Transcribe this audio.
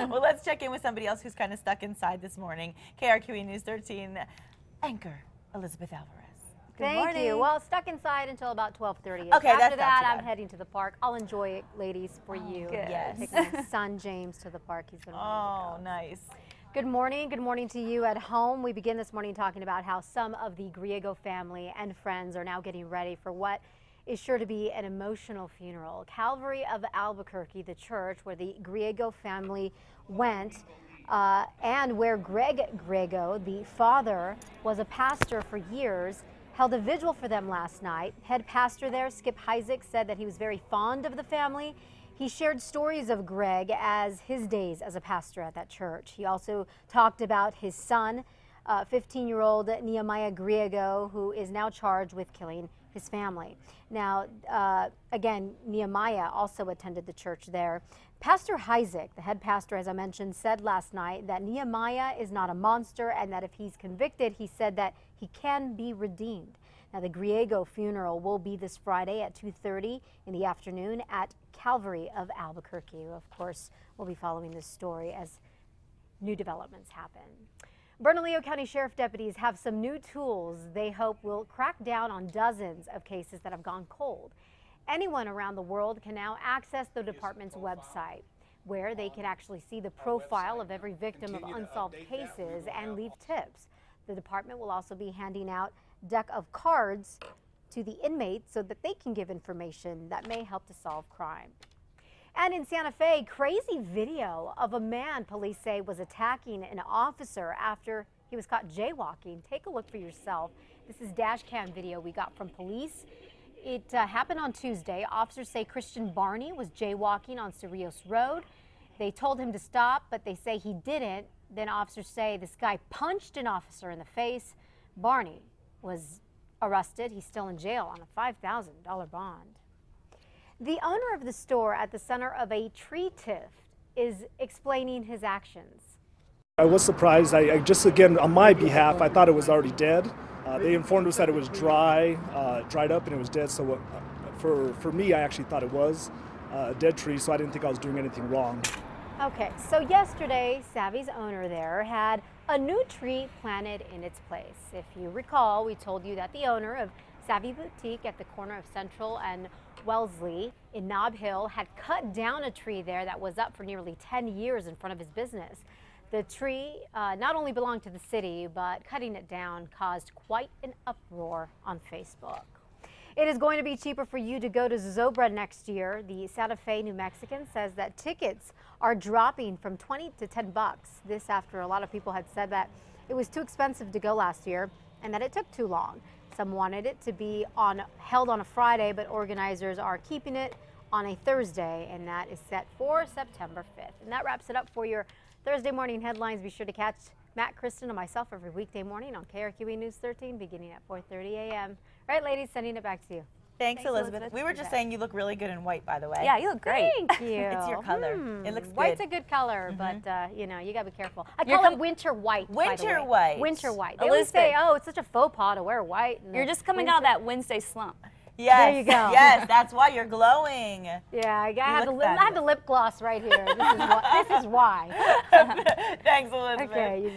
Well, let's check in with somebody else who's kind of stuck inside this morning. KRQE News 13 anchor Elizabeth Alvarez. Thank you. Well, stuck inside until about 12:30. Okay, After that, I'm heading to the park. I'll enjoy it, ladies, for you. Good. Yes. Take my son James to the park. He's been wanting to go. Nice. Good morning. Good morning to you at home. We begin this morning talking about how some of the Griego family and friends are now getting ready for what is sure to be an emotional funeral. Calvary of Albuquerque, the church where the Griego family went, and where Greg Griego, the father, was a pastor for years, held a vigil for them last night. Head pastor there, Skip Heizik, said that he was very fond of the family. He shared stories of Greg as his days as a pastor at that church. He also talked about his son, 15-year-old Nehemiah Griego, who is now charged with killing his family. Now, again, Nehemiah also attended the church there. Pastor Heizik, the head pastor, as I mentioned, said last night that Nehemiah is not a monster and that if he's convicted, he said that he can be redeemed. Now, the Griego funeral will be this Friday at 2:30 in the afternoon at Calvary of Albuquerque. Of course, we'll be following this story as new developments happen. Bernalillo County Sheriff deputies have some new tools they hope will crack down on dozens of cases that have gone cold. Anyone around the world can now access the department's website, where they can actually see the profile of every victim of unsolved cases and leave tips. The department will also be handing out a deck of cards to the inmates so that they can give information that may help to solve crime. And in Santa Fe, crazy video of a man police say was attacking an officer after he was caught jaywalking. Take a look for yourself. This is dash cam video we got from police. It happened on Tuesday. Officers say Christian Barney was jaywalking on Cerrillos Road. They told him to stop, but they say he didn't. Then officers say this guy punched an officer in the face. Barney was arrested. He's still in jail on a $5,000 bond. The owner of the store at the center of a tree tiff is explaining his actions. I was surprised. I just, again, on my behalf, I thought it was already dead. They informed us that it was dried up and it was dead. So for me, I actually thought it was a dead tree, so I didn't think I was doing anything wrong. Okay, so yesterday, Savi's owner there had a new tree planted in its place. If you recall, we told you that the owner of Savi Boutique at the corner of Central and Wellesley in Nob Hill had cut down a tree there that was up for nearly 10 years in front of his business. The tree not only belonged to the city, but cutting it down caused quite an uproar on Facebook. It is going to be cheaper for you to go to Zozobra next year. The Santa Fe New Mexican says that tickets are dropping from 20 to 10 bucks. This after a lot of people had said that it was too expensive to go last year and that it took too long. Some wanted it to be held on a Friday, but organizers are keeping it on a Thursday, and that is set for September 5th. And that wraps it up for your Thursday morning headlines. Be sure to catch Matt, Kristen, and myself every weekday morning on KRQE News 13 beginning at 4:30 a.m. All right, ladies, sending it back to you. Thanks, Elizabeth. We were just saying you look really good in white, by the way. Yeah, you look great. Thank you. It's your color. It looks good. White's a good color, but you know, you gotta be careful. I call it winter white. Winter white. Winter white. They always say, oh, it's such a faux pas to wear white. You're just coming out of that Wednesday slump. Yes. There you go. Yes, that's why you're glowing. Yeah, I have the lip gloss right here. This is why. Thanks, Elizabeth. Okay, you bet.